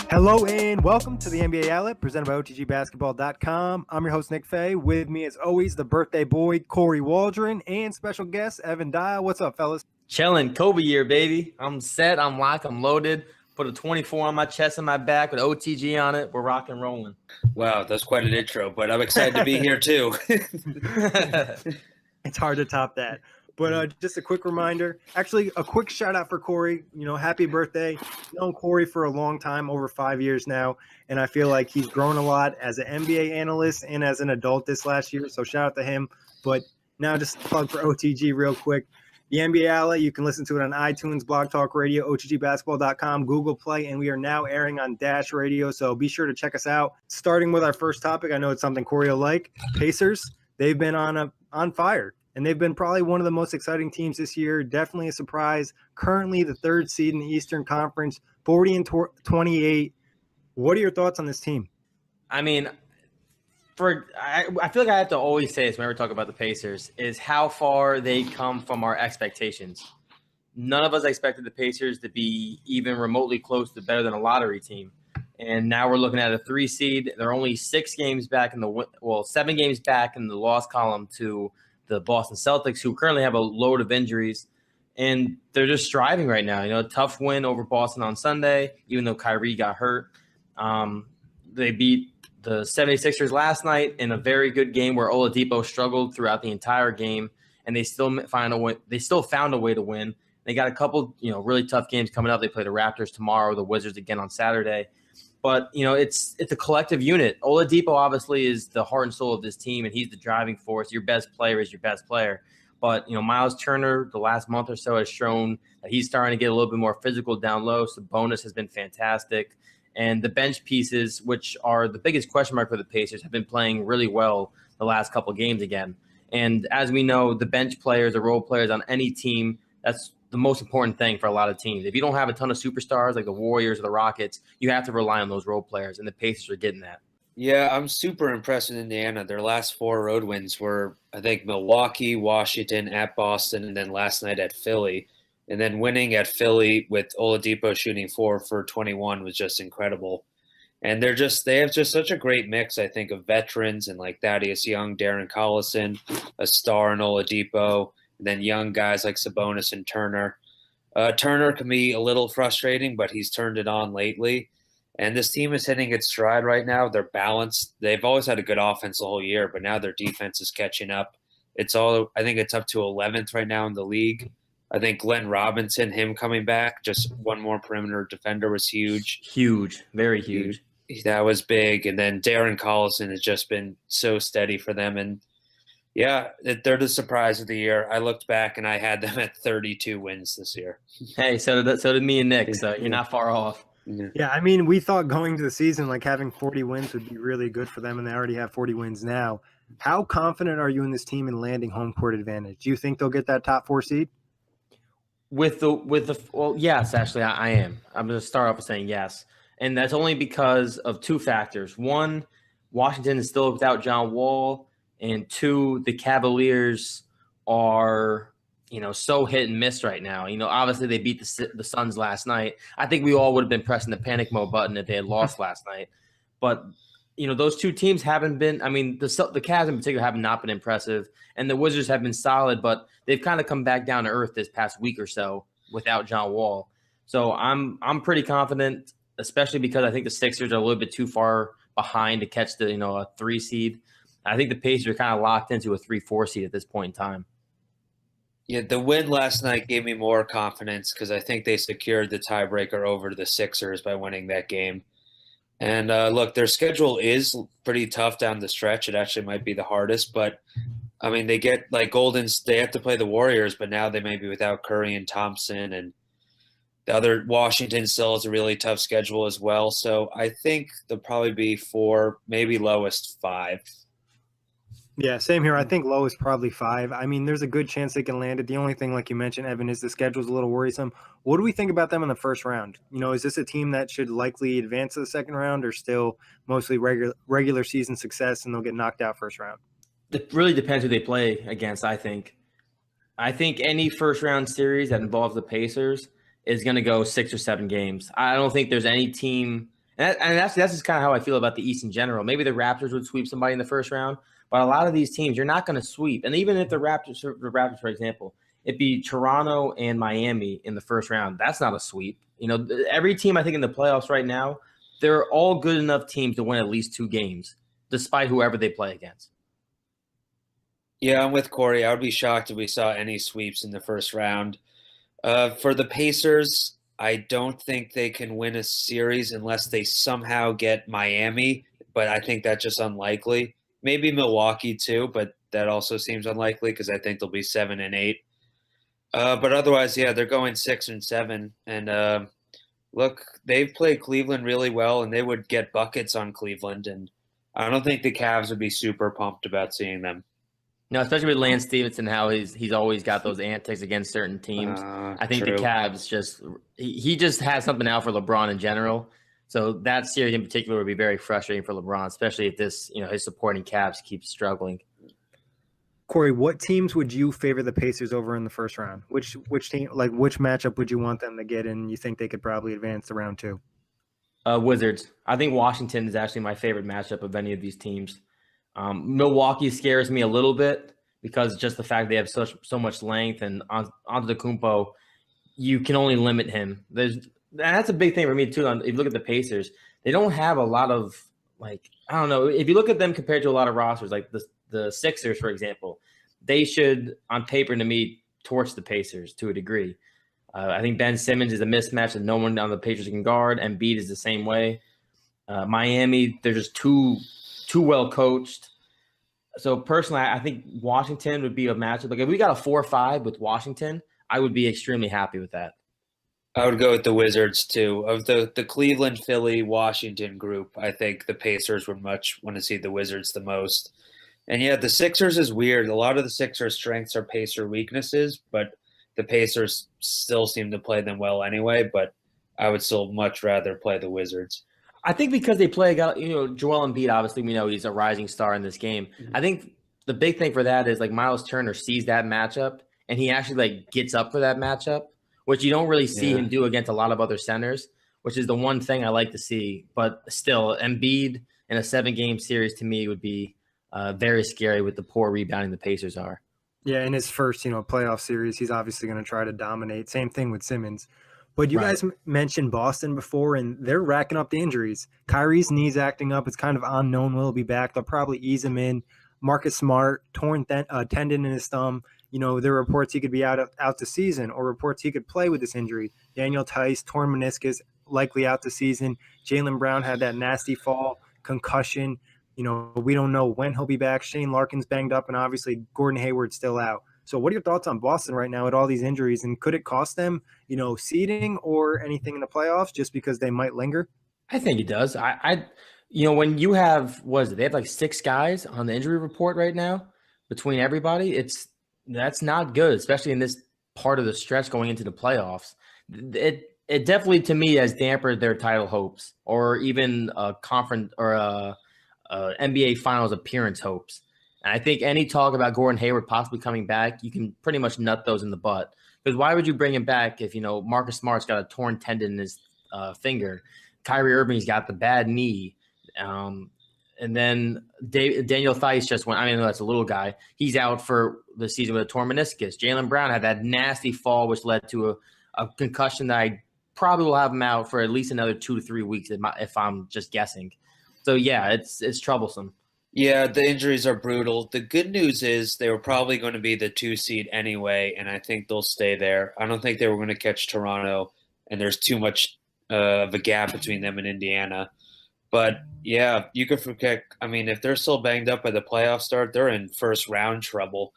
Hello and welcome to the NBA Outlet presented by OTGBasketball.com. I'm your host, Nick Fay. With me, as always, the birthday boy, Kory Waldron, and special guest, Evan Dyal. What's up, fellas? Chilling. Kobe year, baby. I'm set. I'm locked. I'm loaded. Put a 24 on my chest and my back with OTG on it. We're rocking and rolling. Wow, that's quite an intro, but I'm excited to be here too. It's hard to top that. But just a quick reminder, actually a quick shout out for Kory. Happy birthday. I've known Kory for a long time, over 5 years now, and I feel like he's grown a lot as an NBA analyst and as an adult this last year. So shout out to him. But now just a plug for OTG real quick. The NBA Outlet, you can listen to it on iTunes, Blog Talk Radio, OTGBasketball.com, Google Play, and we are now airing on Dash Radio. So be sure to check us out. Starting with our first topic, I know it's something Kory will like. Pacers, they've been on fire. And they've been probably one of the most exciting teams this year. Definitely a surprise. Currently the third seed in the Eastern Conference, 40-28. What are your thoughts on this team? I mean, I feel like I have to always say this whenever we talk about the Pacers, is how far they come from our expectations. None of us expected the Pacers to be even remotely close to better than a lottery team. And now we're looking at a 3 seed. They're only 7 games back in the loss column to the Boston Celtics, who currently have a load of injuries, and they're just striving right now. A tough win over Boston on Sunday, even though Kyrie got hurt. They beat the 76ers last night in a very good game where Oladipo struggled throughout the entire game, and they still found a way to win. They got a couple, really tough games coming up. They play the Raptors tomorrow, the Wizards again on Saturday. But, it's a collective unit. Oladipo obviously is the heart and soul of this team, and he's the driving force. Your best player is your best player. But, Miles Turner, the last month or so, has shown that he's starting to get a little bit more physical down low. Sabonis has been fantastic. And the bench pieces, which are the biggest question mark for the Pacers, have been playing really well the last couple games again. And as we know, the bench players, the role players on any team, that's the most important thing for a lot of teams. If you don't have a ton of superstars like the Warriors or the Rockets, you have to rely on those role players, and the Pacers are getting that. Yeah, I'm super impressed with Indiana. Their last 4 road wins were, I think, Milwaukee, Washington, at Boston, and then last night at Philly. And then winning at Philly with Oladipo shooting 4 for 21 was just incredible. And they have just such a great mix, I think, of veterans and like Thaddeus Young, Darren Collison, a star in Oladipo, and then young guys like Sabonis and Turner. Turner can be a little frustrating, but he's turned it on lately. And this team is hitting its stride right now. They're balanced. They've always had a good offense the whole year, but now their defense is catching up. I think it's up to 11th right now in the league. I think Glenn Robinson, him coming back, just one more perimeter defender was huge. Huge, very huge. That was big. And then Darren Collison has just been so steady for them. And yeah, they're the surprise of the year. I looked back and I had them at 32 wins this year. Hey, so did me and Nick, so you're not far off. Yeah, I mean, we thought going to the season, like having 40 wins would be really good for them, and they already have 40 wins now. How confident are you in this team in landing home court advantage? Do you think they'll get that top 4 seed? Well, yes, actually, I am. I'm going to start off with saying yes. And that's only because of 2 factors. 1, Washington is still without John Wall. And 2, the Cavaliers are, so hit and miss right now. Obviously they beat the Suns last night. I think we all would have been pressing the panic mode button if they had lost last night. But, those 2 teams haven't been – I mean, the Cavs in particular have not been impressive. And the Wizards have been solid, but they've kind of come back down to earth this past week or so without John Wall. So I'm pretty confident, especially because I think the Sixers are a little bit too far behind to catch a 3 seed. I think the Pacers are kind of locked into a 3-4 seed at this point in time. Yeah, the win last night gave me more confidence because I think they secured the tiebreaker over the Sixers by winning that game. And look, their schedule is pretty tough down the stretch. It actually might be the hardest, but I mean, they get like they have to play the Warriors, but now they may be without Curry and Thompson, and the other Washington still has a really tough schedule as well. So I think they'll probably be 4, maybe lowest 5. Yeah, same here. I think low is probably 5. I mean, there's a good chance they can land it. The only thing, like you mentioned, Evan, is the schedule's a little worrisome. What do we think about them in the first round? Is this a team that should likely advance to the second round, or still mostly regular season success and they'll get knocked out first round? It really depends who they play against, I think. I think any first round series that involves the Pacers is going to go 6 or 7 games. I don't think there's any team, and that's just kind of how I feel about the East in general. Maybe the Raptors would sweep somebody in the first round, but a lot of these teams you're not going to sweep. And even if the Raptors, for example, it'd be Toronto and Miami in the first round. That's not a sweep. Every team I think in the playoffs right now, they're all good enough teams to win at least 2 games, despite whoever they play against. Yeah, I'm with Kory. I would be shocked if we saw any sweeps in the first round. For the Pacers, I don't think they can win a series unless they somehow get Miami, but I think that's just unlikely. Maybe Milwaukee too, but that also seems unlikely because I think they'll be 7 and 8. But otherwise, yeah, they're going 6 and 7. And look, they've played Cleveland really well, and they would get buckets on Cleveland. And I don't think the Cavs would be super pumped about seeing them. No, especially with Lance Stevenson, how he's always got those antics against certain teams. I think True. the Cavs he just has something out for LeBron in general. So that series in particular would be very frustrating for LeBron, especially if his supporting Cavs keep struggling. Kory, what teams would you favor the Pacers over in the first round? Which team, like which matchup would you want them to get in? You think they could probably advance to round 2? Wizards. I think Washington is actually my favorite matchup of any of these teams. Milwaukee scares me a little bit because just the fact they have so much length, and Antetokounmpo, you can only limit him. That's a big thing for me too. If you look at the Pacers, they don't have a lot of I don't know. If you look at them compared to a lot of rosters, like the Sixers, for example, they should, on paper to me, torch the Pacers to a degree. I think Ben Simmons is a mismatch that no one on the Pacers can guard. Embiid is the same way. Miami, they're just too well coached. So personally, I think Washington would be a matchup. Like if we got a 4-5 with Washington, I would be extremely happy with that. I would go with the Wizards too. Of the Cleveland, Philly, Washington group, I think the Pacers would much want to see the Wizards the most. And yeah, the Sixers is weird. A lot of the Sixers' strengths are Pacer weaknesses, but the Pacers still seem to play them well anyway. But I would still much rather play the Wizards. I think because they play, Joel Embiid, obviously we know he's a rising star in this game. Mm-hmm. I think the big thing for that is Miles Turner sees that matchup and he actually gets up for that matchup, which you don't really see him do against a lot of other centers, which is the one thing I like to see. But still, Embiid in a 7-game series to me would be very scary with the poor rebounding the Pacers are. Yeah, in his first, playoff series, he's obviously going to try to dominate. Same thing with Simmons. But you guys mentioned Boston before, and they're racking up the injuries. Kyrie's knee's acting up. It's kind of unknown will he be back. They'll probably ease him in. Marcus Smart, torn tendon in his thumb. There are reports he could be out the season, or reports he could play with this injury. Daniel Tice, torn meniscus, likely out the season. Jaylen Brown had that nasty fall, concussion. We don't know when he'll be back. Shane Larkin's banged up, and obviously Gordon Hayward's still out. So what are your thoughts on Boston right now with all these injuries, and could it cost them, seeding or anything in the playoffs just because they might linger? I think it does. When you have, they have 6 guys on the injury report right now between everybody. That's not good, especially in this part of the stretch going into the playoffs. It definitely, to me, has dampened their title hopes, or even a conference or a NBA Finals appearance hopes. And I think any talk about Gordon Hayward possibly coming back, you can pretty much nut those in the butt. Because why would you bring him back if, Marcus Smart's got a torn tendon in his finger, Kyrie Irving's got the bad knee, and then Daniel Theis just went, I know that's a little guy. He's out for the season with a torn meniscus. Jaylen Brown had that nasty fall, which led to a concussion that I probably will have him out for at least another 2 to 3 weeks if I'm just guessing. So, yeah, it's troublesome. Yeah, the injuries are brutal. The good news is they were probably going to be the 2 seed anyway, and I think they'll stay there. I don't think they were going to catch Toronto, and there's too much of a gap between them and Indiana. But, yeah, you could forget – if they're still banged up by the playoff start, they're in first-round trouble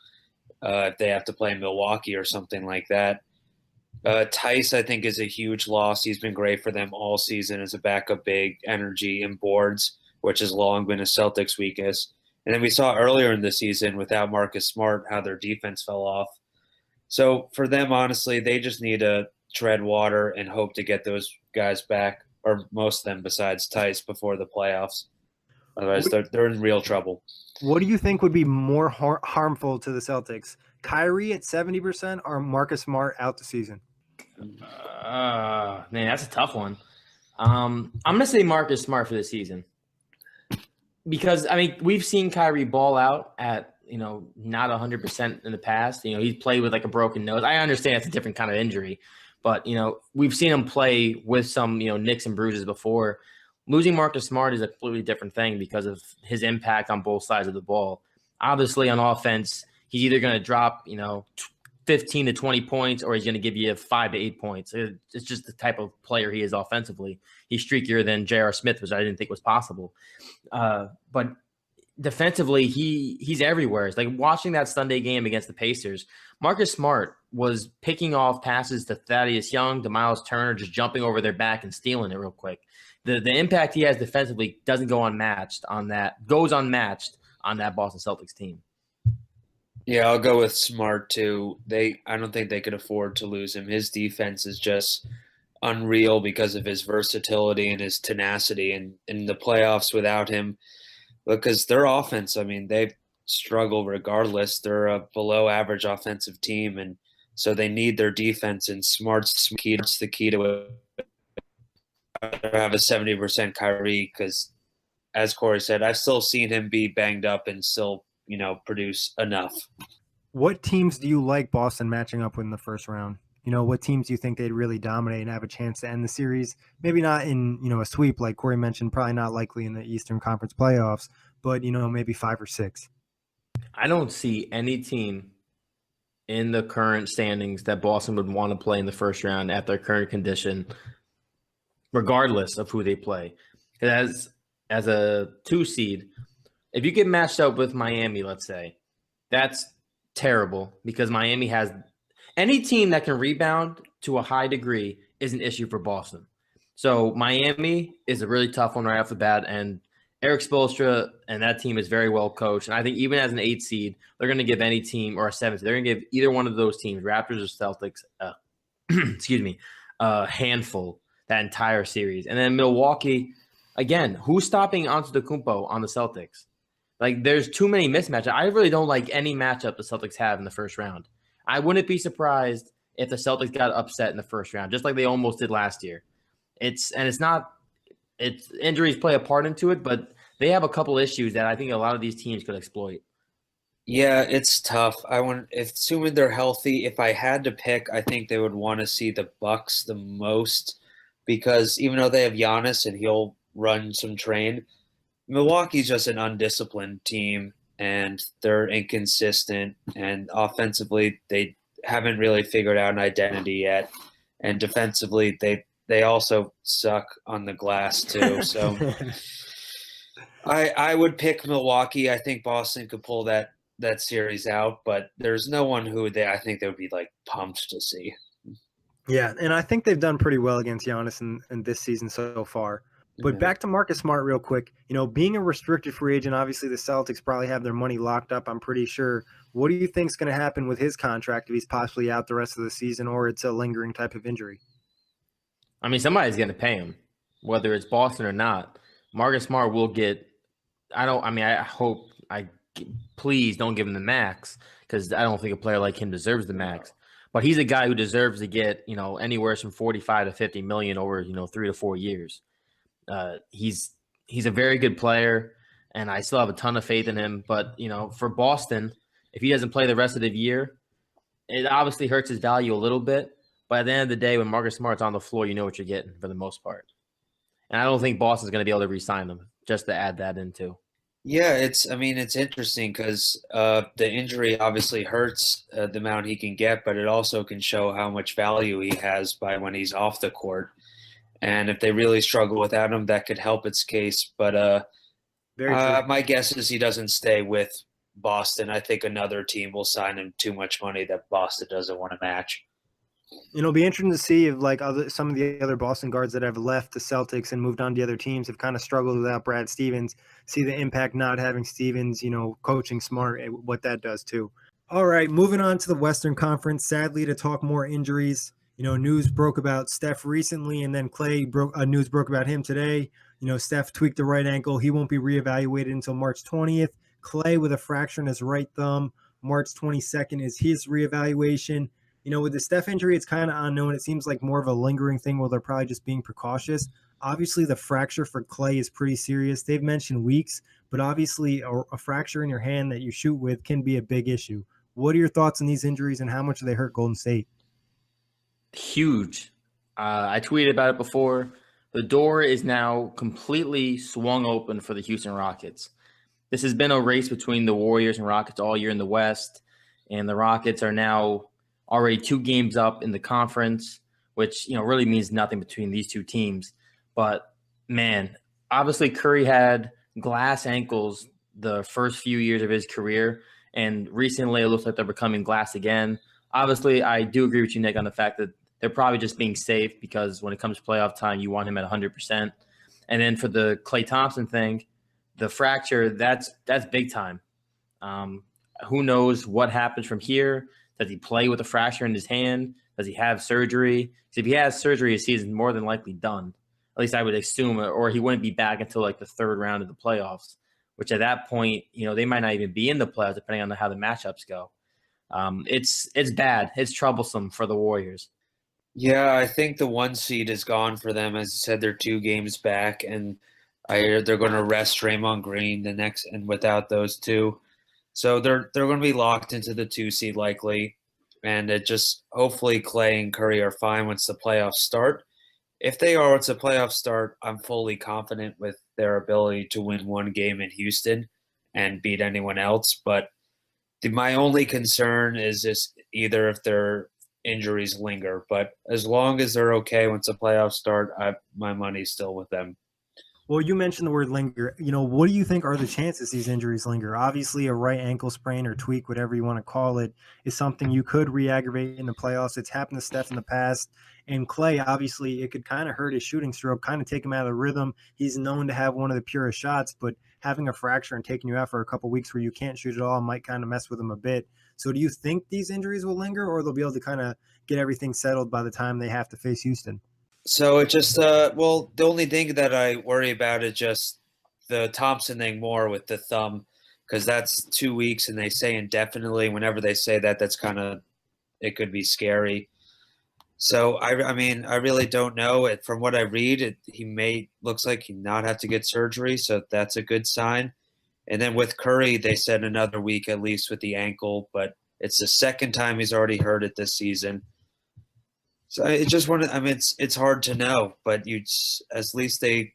if they have to play Milwaukee or something like that. Tice, I think, is a huge loss. He's been great for them all season as a backup big, energy, and boards, which has long been a Celtics weakness. And then we saw earlier in the season without Marcus Smart how their defense fell off. So for them, honestly, they just need to tread water and hope to get those guys back, or most of them besides Tice, before the playoffs. Otherwise, they're in real trouble. What do you think would be more harmful to the Celtics? Kyrie at 70% or Marcus Smart out the season? Man, that's a tough one. I'm going to say Marcus Smart for the season. Because, I mean, we've seen Kyrie ball out at, not 100% in the past. He's played with like a broken nose. I understand it's a different kind of injury. But, we've seen him play with some, nicks and bruises before. Losing Marcus Smart is a completely different thing because of his impact on both sides of the ball. Obviously, on offense, he's either going to drop, 15 to 20 points, or he's going to give you 5 to 8 points. It's just the type of player he is offensively. He's streakier than J.R. Smith, which I didn't think was possible. But defensively, he's everywhere. It's like watching that Sunday game against the Pacers. Marcus Smart was picking off passes to Thaddeus Young, to Miles Turner, just jumping over their back and stealing it real quick. The impact he has defensively goes unmatched on that Boston Celtics team. Yeah, I'll go with Smart too. I don't think they could afford to lose him. His defense is just unreal because of his versatility and his tenacity. And in the playoffs without him, because their offense, I mean, they struggle regardless. They're a below average offensive team, and so they need their defense. And Smart's the key to it. Have a 70% Kyrie because, as Kory said, I've still seen him be banged up and still, produce enough. What teams do you like Boston matching up with in the first round? What teams do you think they'd really dominate and have a chance to end the series? Maybe not in, a sweep like Kory mentioned, probably not likely in the Eastern Conference playoffs, but, maybe 5 or 6. I don't see any team in the current standings that Boston would want to play in the first round at their current condition, regardless of who they play. Because as a 2 seed, if you get matched up with Miami, let's say, that's terrible because Miami has any team that can rebound to a high degree is an issue for Boston. So Miami is a really tough one right off the bat, and Eric Spoelstra and that team is very well coached. And I think even as an 8 seed, they're going to give any team, or a 7 seed, they're going to give either one of those teams, Raptors or Celtics, a handful that entire series. And then Milwaukee, again, who's stopping Antetokounmpo on the Celtics? Like, there's too many mismatches. I really don't like any matchup the Celtics have in the first round. I wouldn't be surprised if the Celtics got upset in the first round, just like they almost did last year. It's injuries play a part into it, but they have a couple issues that I think a lot of these teams could exploit. Yeah, it's tough. Assuming they're healthy, if I had to pick, I think they would want to see the Bucks the most because even though they have Giannis and he'll run some train, Milwaukee's just an undisciplined team and they're inconsistent, and offensively they haven't really figured out an identity yet, and defensively they also suck on the glass too. So I would pick Milwaukee. I think Boston could pull that series out, but there's no one who I think they would be like pumped to see. Yeah, and I think they've done pretty well against Giannis in this season so far. But back to Marcus Smart real quick. Being a restricted free agent, obviously the Celtics probably have their money locked up, I'm pretty sure. What do you think is going to happen with his contract if he's possibly out the rest of the season, or it's a lingering type of injury? I mean, somebody's going to pay him, whether it's Boston or not. Marcus Smart will get please don't give him the max because I don't think a player like him deserves the max. But he's a guy who deserves to get, anywhere from 45 to 50 million over, 3 to 4 years. He's a very good player, and I still have a ton of faith in him. But, for Boston, if he doesn't play the rest of the year, it obviously hurts his value a little bit. But at the end of the day, when Marcus Smart's on the floor, you know what you're getting for the most part. And I don't think Boston's going to be able to re-sign him, just to add that in too. Yeah, it's interesting because the injury obviously hurts the amount he can get, but it also can show how much value he has by when he's off the court. And if they really struggle without him, that could help its case. But my guess is he doesn't stay with Boston. I think another team will sign him too much money that Boston doesn't want to match. It'll be interesting to see if some of the other Boston guards that have left the Celtics and moved on to other teams have kind of struggled without Brad Stevens. See the impact not having Stevens, coaching Smart, what that does too. All right, moving on to the Western Conference. Sadly, to talk more injuries. News broke about Steph recently, and then Klay news broke about him today. Steph tweaked the right ankle. He won't be reevaluated until March 20th. Klay with a fracture in his right thumb. March 22nd is his reevaluation. With the Steph injury, it's kind of unknown. It seems like more of a lingering thing where they're probably just being precautious. Obviously, the fracture for Klay is pretty serious. They've mentioned weeks, but obviously a fracture in your hand that you shoot with can be a big issue. What are your thoughts on these injuries and how much do they hurt Golden State? Huge. I tweeted about it before. The door is now completely swung open for the Houston Rockets. This has been a race between the Warriors and Rockets all year in the West, and the Rockets are now already 2 games up in the conference, which really means nothing between these two teams. But man, obviously Curry had glass ankles the first few years of his career, and recently it looks like they're becoming glass again. Obviously, I do agree with you, Nick, on the fact that they're probably just being safe because when it comes to playoff time, you want him at 100%. And then for the Klay Thompson thing, the fracture, that's big time. Who knows what happens from here? Does he play with a fracture in his hand? Does he have surgery? Because if he has surgery, his season's more than likely done. At least I would assume, or he wouldn't be back until like the 3rd round of the playoffs, which at that point, they might not even be in the playoffs depending on how the matchups go. It's bad. It's troublesome for the Warriors. Yeah, I think the 1 seed is gone for them. As I said, they're 2 games back, and I hear they're going to rest Draymond Green the next, and without those 2. So they're going to be locked into the 2 seed likely, and it just hopefully Klay and Curry are fine once the playoffs start. If they are once the playoffs start, I'm fully confident with their ability to win 1 game in Houston and beat anyone else. But my only concern is just either if their injuries linger. But as long as they're okay once the playoffs start, my money's still with them. Well, you mentioned the word linger. What do you think are the chances these injuries linger? Obviously, a right ankle sprain or tweak, whatever you want to call it, is something you could re-aggravate in the playoffs. It's happened to Steph in the past. And Klay, obviously, it could kind of hurt his shooting stroke, kind of take him out of the rhythm. He's known to have one of the purest shots, but having a fracture and taking you out for a couple weeks where you can't shoot at all might kind of mess with him a bit. So do you think these injuries will linger, or they'll be able to kind of get everything settled by the time they have to face Houston? So it just the only thing that I worry about is just the Thompson thing more with the thumb, because that's 2 weeks and they say indefinitely. Whenever they say that, that's kind of it could be scary. So I mean I really don't know. From what I read, looks like he not have to get surgery, so that's a good sign. And then with Curry, they said another week at least with the ankle, but it's the 2nd time he's already hurt it this season. So it's hard to know, but at least they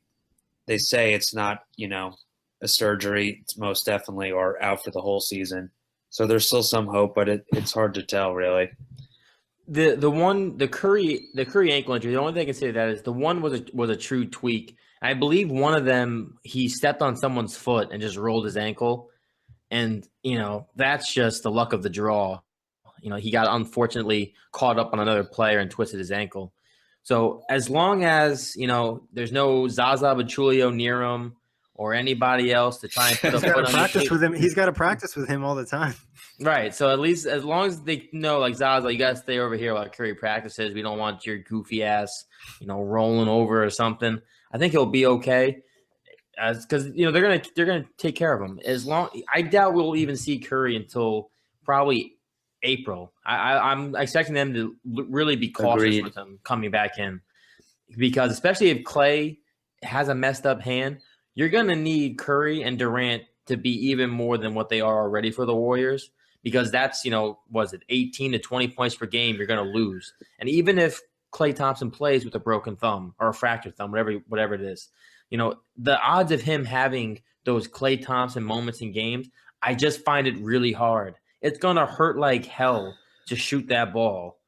say it's not, a surgery. It's most definitely or out for the whole season. So there's still some hope, but it's hard to tell really. The Curry ankle injury, the only thing I can say to that is the one was a true tweak. I believe one of them, he stepped on someone's foot and just rolled his ankle. And, that's just the luck of the draw. He got unfortunately caught up on another player and twisted his ankle. So as long as, there's no Zaza Pachulia near him or anybody else to try and put a foot on practice with him. He's got to practice with him all the time. Right. So at least as long as they know, like Zaza, you got to stay over here while Curry practices. We don't want your goofy ass, rolling over or something. I think he'll be okay. Because they're gonna take care of him. I doubt we'll even see Curry until probably April. I'm expecting them to really be cautious with him coming back in, because especially if Klay has a messed up hand, you're gonna need Curry and Durant to be even more than what they are already for the Warriors, because that's 18 to 20 points per game you're gonna lose. And even if Klay Thompson plays with a broken thumb or a fractured thumb, whatever it is, the odds of him having those Klay Thompson moments in games, I just find it really hard. It's going to hurt like hell to shoot that ball.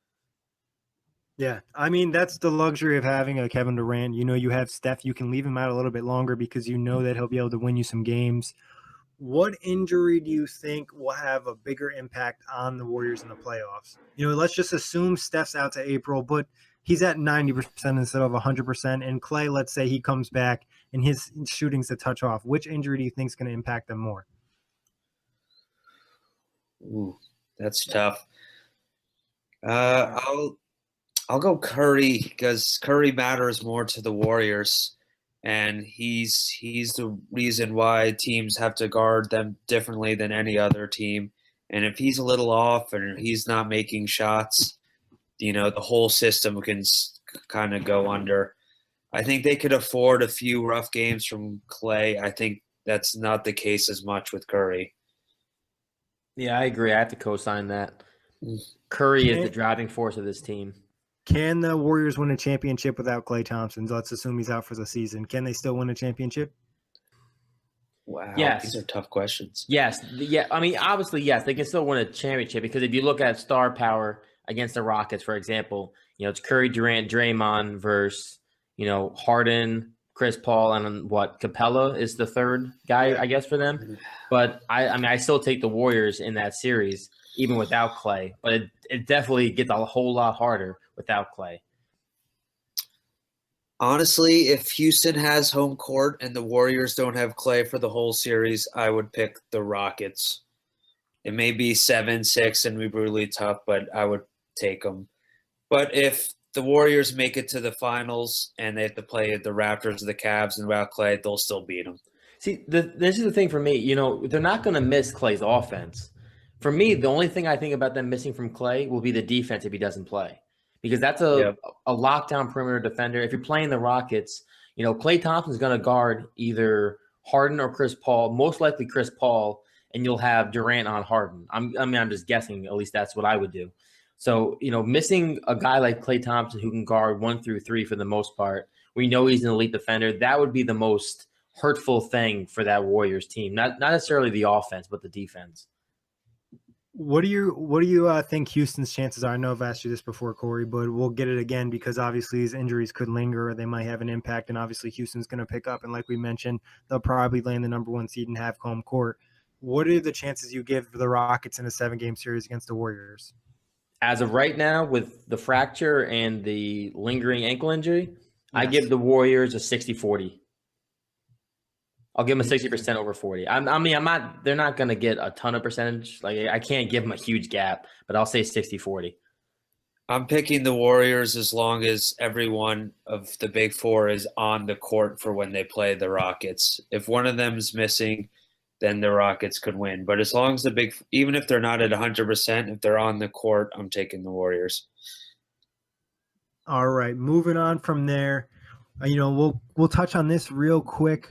Yeah, I mean, that's the luxury of having a Kevin Durant. You have Steph. You can leave him out a little bit longer because you know that he'll be able to win you some games. What injury do you think will have a bigger impact on the Warriors in the playoffs? Let's just assume Steph's out to April, but he's at 90% instead of 100%. And Klay, let's say he comes back and his shooting's a touch off. Which injury do you think is going to impact them more? Ooh, that's tough. I'll go Curry because Curry matters more to the Warriors. and he's the reason why teams have to guard them differently than any other team. And if he's a little off and he's not making shots, the whole system can kind of go under. I think they could afford a few rough games from Klay. I think that's not the case as much with Curry. Yeah, I agree. I have to co-sign that. Curry is the driving force of this team. Can the Warriors win a championship without Klay Thompson? Let's assume he's out for the season. Can they still win a championship? Wow, yes. These are tough questions. Yes. Yeah. I mean, obviously, yes, they can still win a championship because if you look at star power against the Rockets, for example, it's Curry, Durant, Draymond versus, Harden, Chris Paul, and Capella is the third guy, I guess, for them. But I still take the Warriors in that series, even without Klay. But it definitely gets a whole lot harder without Klay. Honestly, if Houston has home court and the Warriors don't have Klay for the whole series, I would pick the Rockets. It may be 7-6 and be brutally tough, but I would take them. But if the Warriors make it to the finals and they have to play the Raptors or the Cavs and without Klay, they'll still beat them. See, this is the thing for me. They're not going to miss Klay's offense. For me, the only thing I think about them missing from Klay will be the defense if he doesn't play. Because that's a lockdown perimeter defender. If you're playing the Rockets, Klay Thompson's going to guard either Harden or Chris Paul, most likely Chris Paul, and you'll have Durant on Harden. I'm just guessing. At least that's what I would do. So, missing a guy like Klay Thompson who can guard 1 through 3 for the most part, we know he's an elite defender. That would be the most hurtful thing for that Warriors team. Not necessarily the offense, but the defense. What do you think Houston's chances are? I know I've asked you this before, Kory, but we'll get it again because obviously his injuries could linger or they might have an impact, and obviously Houston's going to pick up. And like we mentioned, they'll probably land the number 1 seed and have home court. What are the chances you give the Rockets in a 7-game series against the Warriors? As of right now, with the fracture and the lingering ankle injury, yes, I give the Warriors a 60-40. I'll give them a 60% over 40. They're not going to get a ton of percentage. Like, I can't give them a huge gap, but I'll say 60-40. I'm picking the Warriors as long as everyone of the big four is on the court for when they play the Rockets. If one of them is missing, then the Rockets could win. But as long as even if they're not at 100%, if they're on the court, I'm taking the Warriors. All right, moving on from there, we'll touch on this real quick.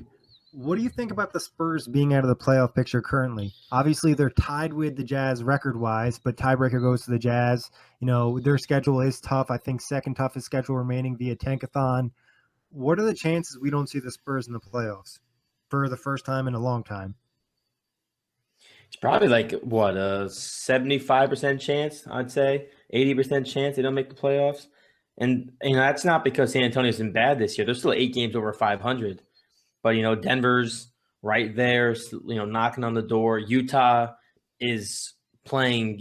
What do you think about the Spurs being out of the playoff picture currently? Obviously, they're tied with the Jazz record-wise, but tiebreaker goes to the Jazz. Their schedule is tough. I think second toughest schedule remaining via Tankathon. What are the chances we don't see the Spurs in the playoffs for the first time in a long time? It's probably like, a 75% chance, I'd say. 80% chance they don't make the playoffs. And, that's not because San Antonio's been bad this year. They're still 8 games over 500. But, Denver's right there, knocking on the door. Utah is playing,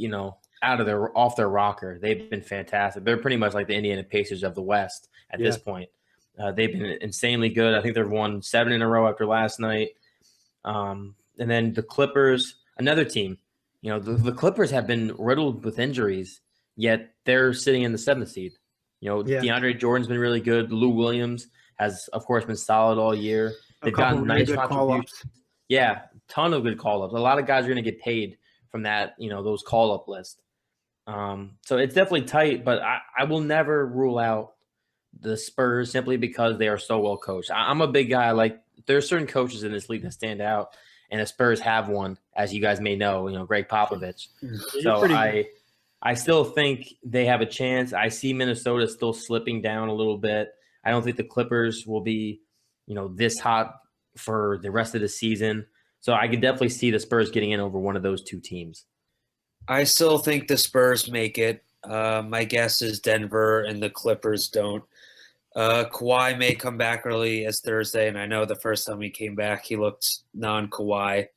off their rocker. They've been fantastic. They're pretty much like the Indiana Pacers of the West at this point. They've been insanely good. I think they've won 7 in a row after last night. And then the Clippers, another team. The Clippers have been riddled with injuries, yet they're sitting in the 7th seed. DeAndre Jordan's been really good. Lou Williams has, of course, been solid all year. They've gotten nice contributions. Yeah, ton of good call-ups. A lot of guys are going to get paid from that, those call-up list. So it's definitely tight, but I will never rule out the Spurs simply because they are so well coached. I'm a big guy. Like, there are certain coaches in this league that stand out, and the Spurs have one, as you guys may know, Greg Popovich. So I still think they have a chance. I see Minnesota still slipping down a little bit. I don't think the Clippers will be, this hot for the rest of the season. So I could definitely see the Spurs getting in over one of those 2 teams. I still think the Spurs make it. My guess is Denver and the Clippers don't. Kawhi may come back early as Thursday, and I know the first time he came back, he looked non-Kawhi.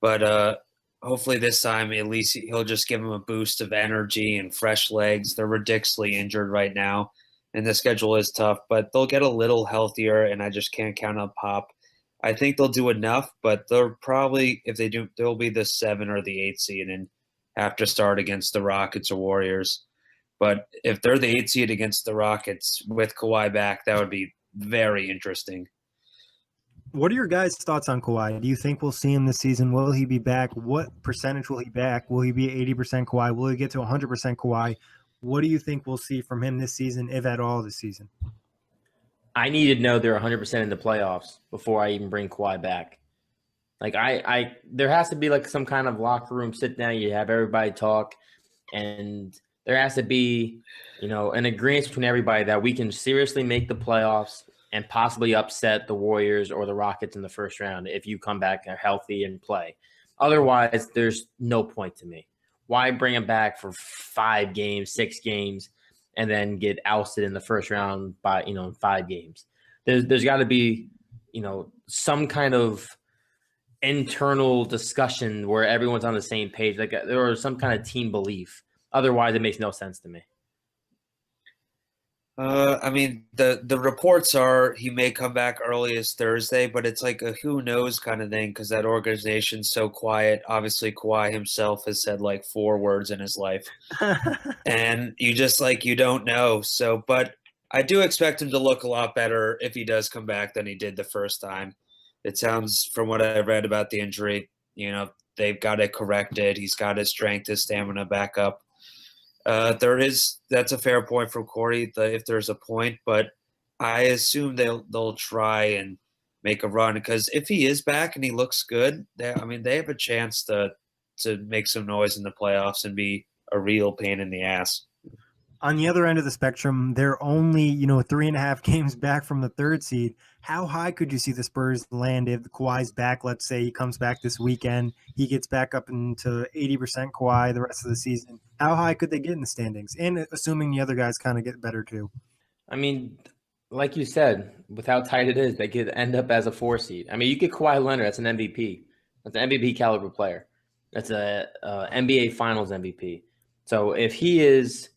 But hopefully this time at least he'll just give him a boost of energy and fresh legs. They're ridiculously injured right now. And the schedule is tough, but they'll get a little healthier, and I just can't count on Pop. I think they'll do enough, but they'll probably, if they do, they'll be the 7 or the 8 seed and have to start against the Rockets or Warriors. But if they're the 8 seed against the Rockets with Kawhi back, that would be very interesting. What are your guys' thoughts on Kawhi? Do you think we'll see him this season? Will he be back? What percentage will he back? Will he be 80% Kawhi? Will he get to 100% Kawhi? What do you think we'll see from him this season, if at all this season? I need to know they're 100% in the playoffs before I even bring Kawhi back. Like there has to be like some kind of locker room sit down. You have everybody talk, and there has to be, an agreement between everybody that we can seriously make the playoffs and possibly upset the Warriors or the Rockets in the first round if you come back healthy and play. Otherwise, there's no point to me. Why bring him back for 5 games, 6 games, and then get ousted in the first round by, in 5 games? There's got to be, some kind of internal discussion where everyone's on the same page, like there was some kind of team belief. Otherwise, it makes no sense to me. I mean, the reports are he may come back early as Thursday, but it's like a who knows kind of thing because that organization's so quiet. Obviously, Kawhi himself has said like 4 words in his life, and you just you don't know. So, but I do expect him to look a lot better if he does come back than he did the first time. It sounds, from what I read about the injury, they've got it corrected. He's got his strength, his stamina back up. That's a fair point from Kory, if there's a point, but I assume they'll try and make a run because if he is back and he looks good, they have a chance to make some noise in the playoffs and be a real pain in the ass. On the other end of the spectrum, they're only, 3.5 games back from the 3rd seed. How high could you see the Spurs land if Kawhi's back? Let's say he comes back this weekend. He gets back up into 80% Kawhi the rest of the season. How high could they get in the standings? And assuming the other guys kind of get better too. I mean, like you said, with how tight it is, they could end up as a 4 seed. I mean, you get Kawhi Leonard, that's an MVP. That's an MVP caliber player. That's a NBA Finals MVP. So if he's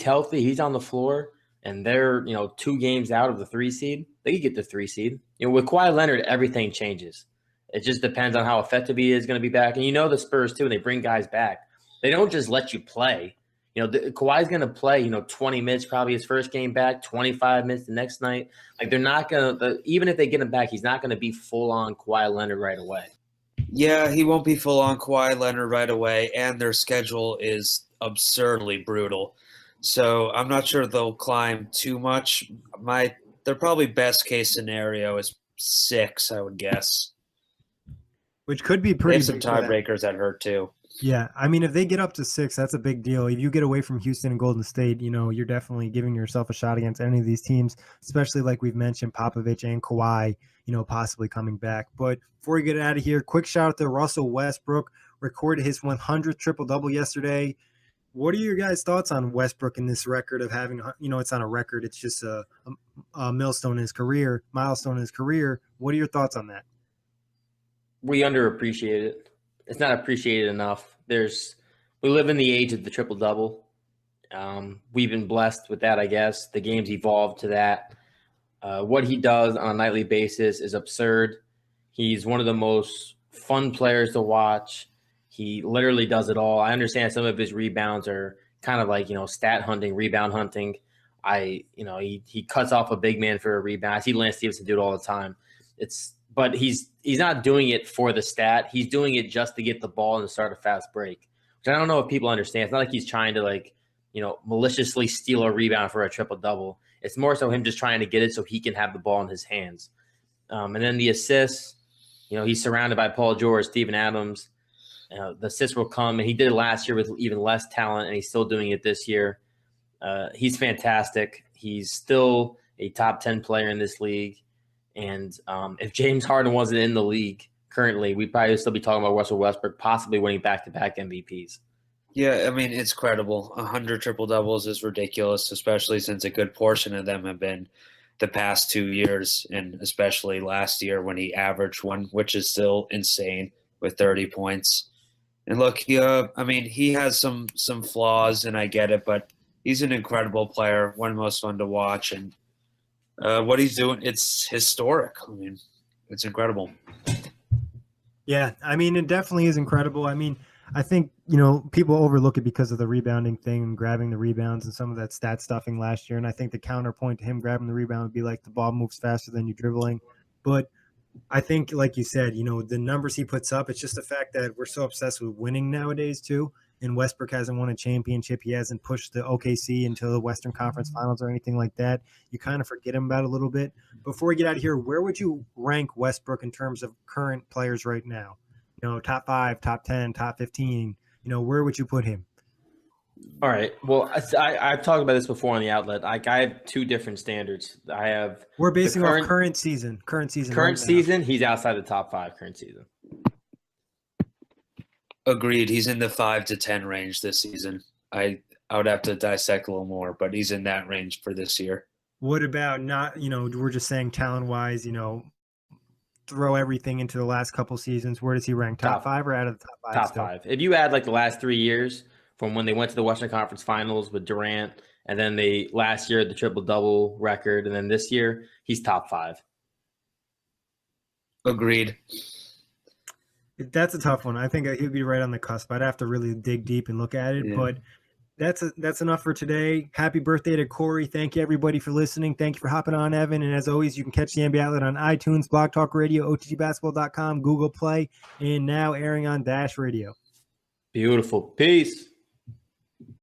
healthy, he's on the floor, and they're 2 games out of the 3 seed, they could get the 3 seed. With Kawhi Leonard, everything changes. It just depends on how effective he is going to be back. And the Spurs too, when they bring guys back, they don't just let you play. Kawhi's going to play 20 minutes probably his first game back, 25 minutes the next night. Like they're not going to, even if they get him back, he's not going to be full on Kawhi Leonard right away. Yeah, he won't be full on Kawhi Leonard right away, and their schedule is absurdly brutal. So I'm not sure they'll climb too much. Their probably best case scenario is 6, I would guess. Which could be pretty. They have some tiebreakers that hurt too. Yeah, I mean, if they get up to 6, that's a big deal. If you get away from Houston and Golden State, you're definitely giving yourself a shot against any of these teams, especially like we've mentioned, Popovich and Kawhi, possibly coming back. But before we get out of here, quick shout out to Russell Westbrook, recorded his 100th triple-double yesterday. What are your guys' thoughts on Westbrook and this record of having, it's not a record, it's just a milestone in his career. What are your thoughts on that? We underappreciate it. It's not appreciated enough. We live in the age of the triple-double. We've been blessed with that, I guess. The game's evolved to that. What he does on a nightly basis is absurd. He's one of the most fun players to watch. He literally does it all. I understand some of his rebounds are kind of like, stat hunting, rebound hunting. He cuts off a big man for a rebound. I see Lance Stevenson do it all the time. But he's not doing it for the stat. He's doing it just to get the ball and start a fast break, which I don't know if people understand. It's not like he's trying to maliciously steal a rebound for a triple-double. It's more so him just trying to get it so he can have the ball in his hands. And then the assists, he's surrounded by Paul George, Steven Adams. The assists will come, and he did it last year with even less talent, and he's still doing it this year. He's fantastic. He's still a top 10 player in this league. And if James Harden wasn't in the league currently, we'd probably still be talking about Russell Westbrook possibly winning back-to-back MVPs. Yeah, I mean, it's credible. 100 triple-doubles is ridiculous, especially since a good portion of them have been the past 2 years, and especially last year when he averaged one, which is still insane, with 30 points. And look, he has some flaws, and I get it, but he's an incredible player, one most fun to watch, and what he's doing, it's historic. I mean, it's incredible. Yeah, I mean, it definitely is incredible. I mean, I think, people overlook it because of the rebounding thing and grabbing the rebounds and some of that stat stuffing last year. And I think the counterpoint to him grabbing the rebound would be like the ball moves faster than you dribbling. But I think, like you said, the numbers he puts up, it's just the fact that we're so obsessed with winning nowadays, too. And Westbrook hasn't won a championship. He hasn't pushed the OKC into the Western Conference Finals or anything like that. You kind of forget him about a little bit. Before we get out of here, where would you rank Westbrook in terms of current players right now? Top 5, top 10, top 15. Where would you put him? All right. Well, I've talked about this before on the outlet. I have two different standards. We're basing off current season. Current season, he's outside the top 5 current season. Agreed. He's in the 5 to 10 range this season. I would have to dissect a little more, but he's in that range for this year. What about we're just saying talent-wise, throw everything into the last couple seasons. Where does he rank? Top 5 or out of the top 5? Top 5. If you add the last 3 years from when they went to the Western Conference Finals with Durant, and then last year the triple-double record, and then this year he's top 5. Agreed. That's a tough one. I think he'd be right on the cusp. I'd have to really dig deep and look at it, but that's enough for today. Happy birthday to Kory. Thank you, everybody, for listening. Thank you for hopping on, Evan. And as always, you can catch the NBA Outlet on iTunes, Blog Talk Radio, OTGBasketball.com, Google Play, and now airing on Dash Radio. Beautiful. Peace.